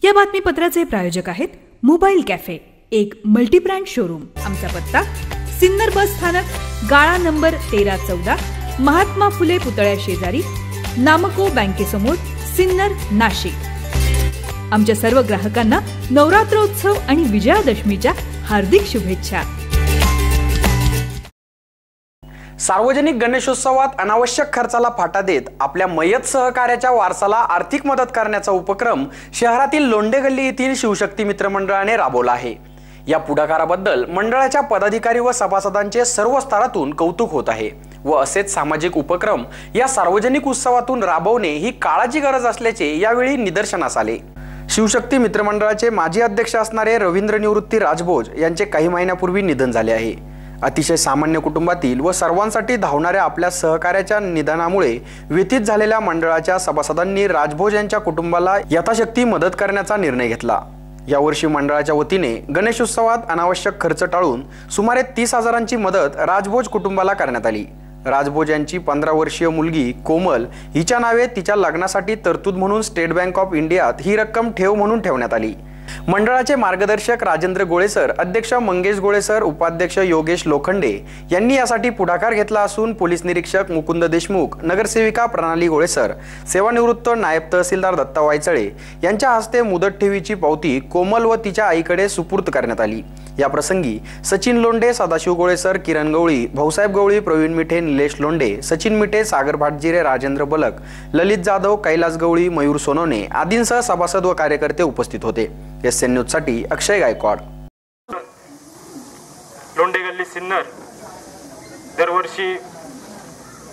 या बातमीपत्राचे प्रायोजक आहेत मोबाईल कॅफे, एक मल्टीब्रँड शोरूम। आमचा पत्ता सिन्नर बस स्थानक, गाळा नंबर 1314, महात्मा फुले पुतळ्या शेजारी, नामको बँकेसमोर, सिन्नर, नाशिक। आमच्या सर्व ग्राहकांना नवरात्रोत्सव आणि विजयादशमीच्या हार्दिक शुभेच्छा। सार्वजनिक गणेशोत्सवात अनावश्यक खर्चाला फाटा देत आपल्या मयत सहकार्याच्या वारसाला आर्थिक मदत करण्याचा उपक्रम शहरातील लोंढे गल्ली येथील शिवशक्ती मित्र मंडळाने राबवला आहे। या पुढाकाराबद्दल मंडळाच्या पदाधिकारी व सभासदांचे सर्व स्तरातून कौतुक होत आहे व असेच सामाजिक उपक्रम या सार्वजनिक उत्सवातून राबवणे ही काळाची गरज असल्याचे यावेळी निदर्शनास आले। शिवशक्ती मित्र मंडळाचे माजी अध्यक्ष असणारे रवींद्र निवृत्ती राजभोज यांचे काही महिन्यापूर्वी निधन झाले आहे। अतिशय सामान्य कुटुंबातील व सर्वांसाठी धावणाऱ्या आपल्या सहकार्याच्या निधनामुळे व्यथित झालेल्या मंडळाच्या सभासदांनी राजभोज यांच्या कुटुंबाला यथाशक्ती मदत करण्याचा निर्णय घेतला। यावर्षी मंडळाच्या वतीने गणेशोत्सवात अनावश्यक खर्च टाळून सुमारे 30,000ची मदत राजभोज कुटुंबाला करण्यात आली। राजभोज यांची 15 वर्षीय मुलगी कोमल हिच्या नावे तिच्या लग्नासाठी तरतूद म्हणून स्टेट बँक ऑफ इंडियात ही रक्कम ठेव म्हणून ठेवण्यात आली। मंडळाचे मार्गदर्शक राजेंद्र गोळे सर, अध्यक्ष मंगेश गोळे सर, उपाध्यक्ष योगेश लोखंडे यांनी यासाठी पुढाकार घेतला असून पोलीस निरीक्षक मुकुंद देशमुख, नगरसेविका प्रणाली गोळे सर, सेवानिवृत्त नायब तहसीलदार दत्ता वायचळे यांच्या हस्ते मुदत ठेवीची पावती कोमल व तिच्या आईकडे सुपूर्द करण्यात आली। या प्रसंगी सचिन लोंढे, सदाशिव गोळे सर, किरण गवळी, भाऊसाहेब गवळी, प्रवीण मिठे, निलेश लोंढे, सचिन मिठे, सागर भाटजिरे, राजेंद्र बलक, ललित जाधव, कैलास गवळी, मयूर सोनवणे आदींसह सभासद व कार्यकर्ते उपस्थित होते। एसएन न्यूज साठी अक्षय गायकवाड। लोंढे गल्ली सिन्नर दरवर्षी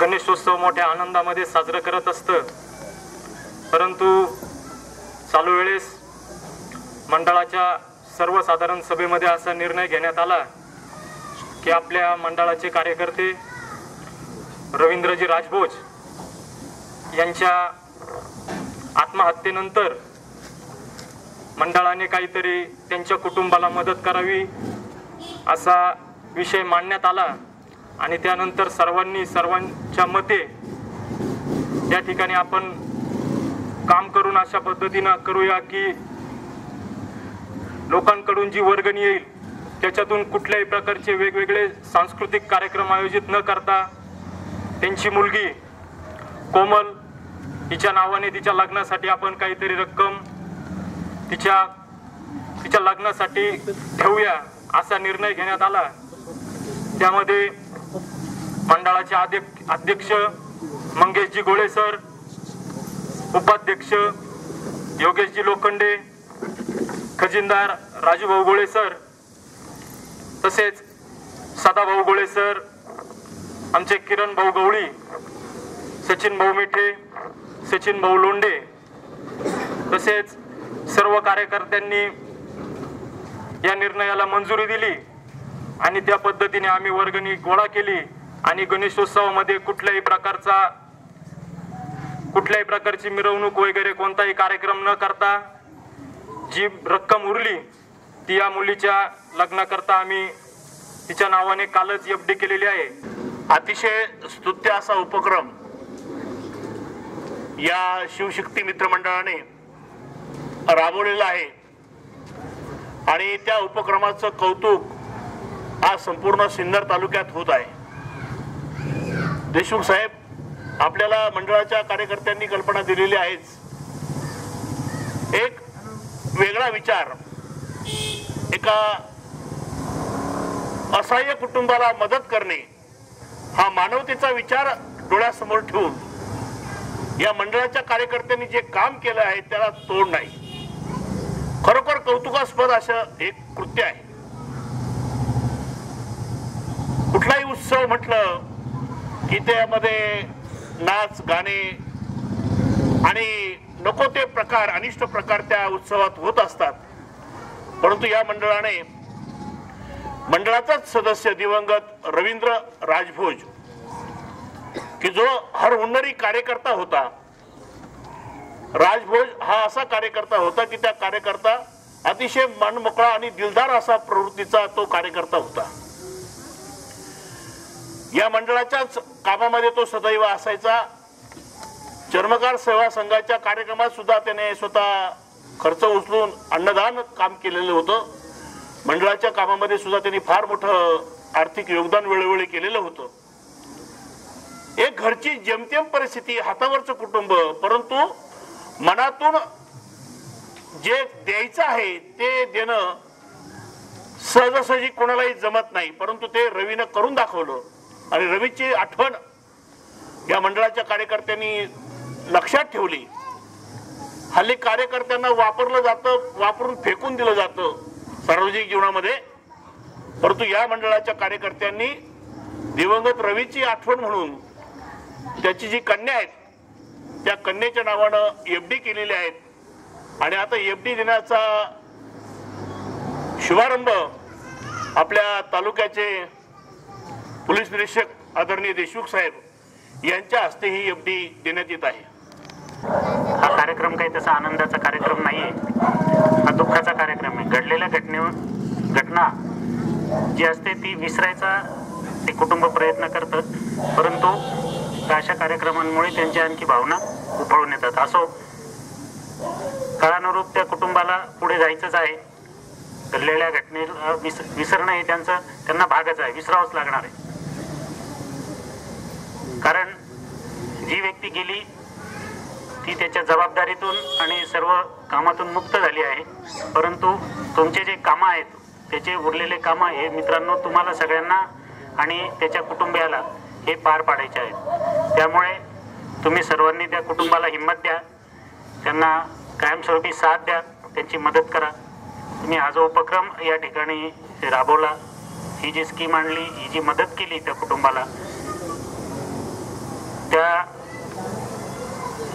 गणेशोत्सव मोठ्या आनंदामध्ये साजरा करत असतं, परंतु चालू वेळेस मंडळाच्या सर्वसाधारण सभेमध्ये असा निर्णय घेण्यात आला की आपल्या मंडळाचे कार्यकर्ते रवींद्रजी राजभोज यांच्या आत्महत्येनंतर मंडळाने काहीतरी त्यांच्या कुटुंबाला मदत करावी असा विषय मांडण्यात आला आणि त्यानंतर सर्वांच्या मते या ठिकाणी आपण काम करून अशा पद्धतीने करूया की लोकांकडून जी वर्गणी येईल त्याच्यातून कुठल्याही प्रकारचे वेगवेगळे सांस्कृतिक कार्यक्रम आयोजित न करता त्यांची मुलगी कोमल हिच्या नावाने तिच्या लग्नासाठी आपण काहीतरी रक्कम तिच्या लग्नासाठी ठेवूया असा निर्णय घेण्यात आला। त्यामध्ये मंडळाचे अध्यक्ष मंगेशजी गोळे सर, उपाध्यक्ष योगेशजी लोखंडे, खजिनदार राजूभाऊ गोळे सर, तसेच सदाभाऊ गोळे सर, आमचे किरण भाऊ गवळी, सचिन भाऊ मिठे, सचिन भाऊ लोंढे, तसेच सर्व कार्यकर्त्यांनी या निर्णयाला मंजुरी दिली आणि त्या पद्धतीने आम्ही वर्गणी गोळा केली आणि गणेशोत्सवामध्ये कुठल्याही प्रकारची मिरवणूक वगैरे कोणताही कार्यक्रम न करता जी रक्कम उरली ती या मुलीच्या लग्नाकरता आम्ही तिच्या नावाने कालच एफडी केलेली आहे। अतिशय स्तुत्य असा उपक्रम या शिवशक्ती मित्र मंडळाने राबवलेला आहे आणि त्या उपक्रमाचं कौतुक आज संपूर्ण सिन्नर तालुक्यात होत आहे। देशमुख साहेब, आपल्याला मंडळाच्या कार्यकर्त्यांनी कल्पना दिलेली आहेच। एक वेगळा विचार, एका असहाय्य कुटुंबाला मदत करणे हा मानवतेचा विचार डोळ्यासमोर ठेवून या मंडळाच्या कार्यकर्त्यांनी जे काम केलं आहे त्याला तोड नाही। खरोखर कौतुकास्पद असं एक कृत्य आहे। कुठलाही उत्सव म्हटलं की त्यामध्ये नाच, गाणे आणि नको ते प्रकार, अनिष्ट प्रकार त्या उत्सवात होत असतात, परंतु या मंडळाने मंडळाचाच सदस्य दिवंगत रवींद्र राजभोज की जो हर हुन्नरी कार्यकर्ता होता, राजभोज हा असा कार्यकर्ता होता की त्या कार्यकर्ता अतिशय मनमोकळा आणि दिलदार असा प्रवृत्तीचा तो कार्यकर्ता होता। या मंडळाच्याच कामामध्ये तो सदैव असायचा। चर्मकार सेवा संघाच्या कार्यक्रमात सुद्धा त्याने स्वतः खर्च उचलून अन्नदान काम केलेलं होतं. मंडळाच्या कामामध्ये सुद्धा त्यांनी फार मोठं आर्थिक योगदान वेळोवेळी केलेलं होतं. एक घरची जेमतेम परिस्थिती, हातावरचं कुटुंब, परंतु मनातून जे द्यायचं आहे ते देणं सहजासहजी कोणालाही जमत नाही, परंतु ते रवीनं करून दाखवलं. आणि रवीची आठवण या मंडळाच्या कार्यकर्त्यांनी लक्षात ठेवली. हल्ली कार्यकर्त्यांना वापरलं जातं, वापरून फेकून दिलं जातं सार्वजनिक जीवनामध्ये, परंतु या मंडळाच्या कार्यकर्त्यांनी दिवंगत रवीची आठवण म्हणून त्याची जी कन्या आहेत त्या कन्याच्या नावानं FD केलेली आहेत. आणि आता FD देण्याचा शुभारंभ आपल्या तालुक्याचे पोलीस निरीक्षक आदरणीय देशमुख साहेब यांच्या हस्ते ही FD देण्यात येत आहे. हा कार्यक्रम काही तसा आनंदाचा कार्यक्रम नाहीये, हा दुःखाचा कार्यक्रम आहे. घडलेल्या घटना जी असते ती विसरायचा ते कुटुंब प्रयत्न करतात, परंतु अशा कार्यक्रमांमुळे त्यांच्या आणखी भावना उफाळून येतात. असो, काळानुरूप त्या कुटुंबाला पुढे जायचंच आहे. घडलेल्या घटनेला विसरणं हे त्यांना भागच आहे, विसरावंच लागणार आहे. कारण जी व्यक्ती गेली ती त्याच्या जबाबदारीतून आणि सर्व कामातून मुक्त झाली आहे, परंतु तुमचे जे कामं आहेत त्याचे उरलेले कामं हे मित्रांनो तुम्हाला सगळ्यांना आणि त्याच्या कुटुंबियाला हे पार पाडायचे आहेत. त्यामुळे तुम्ही सर्वांनी त्या कुटुंबाला हिंमत द्या, त्यांना कायमस्वरूपी साथ द्या, त्यांची मदत करा. तुम्ही हा जो उपक्रम या ठिकाणी राबवला, ही जी स्कीम आणली, ही जी मदत केली त्या कुटुंबाला, त्या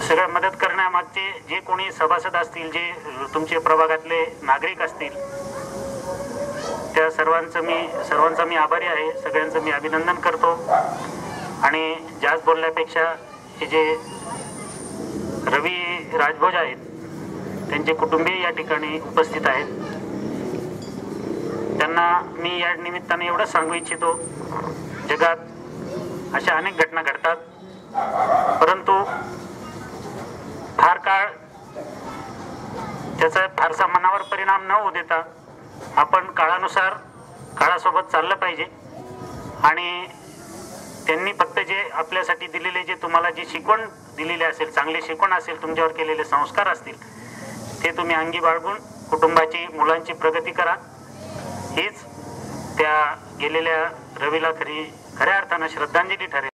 सगळ्या मदत करण्यामागचे जे कोणी सभासद असतील, जे तुमचे प्रभागातले नागरिक असतील, त्या सर्वांचा मी आभारी आहे. सगळ्यांचं मी अभिनंदन करतो. आणि जास्त बोलण्यापेक्षा हे जे रवी राजभोज आहेत त्यांचे कुटुंबीय या ठिकाणी उपस्थित आहेत, त्यांना मी या निमित्ताने एवढंच सांगू इच्छितो, जगात अशा अनेक घटना घडतात, परंतु फार काळ त्याचा फारसा मनावर परिणाम न होऊ देता आपण काळानुसार काळासोबत चाललं पाहिजे. आणि त्यांनी फक्त जे आपल्यासाठी दिलेले, जे तुम्हाला जी शिकवण दिलेली असेल, चांगली शिकवण असेल, तुमच्यावर केलेले संस्कार असतील, ते तुम्ही अंगी बाळगून कुटुंबाची, मुलांची प्रगती करा. हीच त्या गेलेल्या रवीला खऱ्या अर्थानं श्रद्धांजली ठरेल.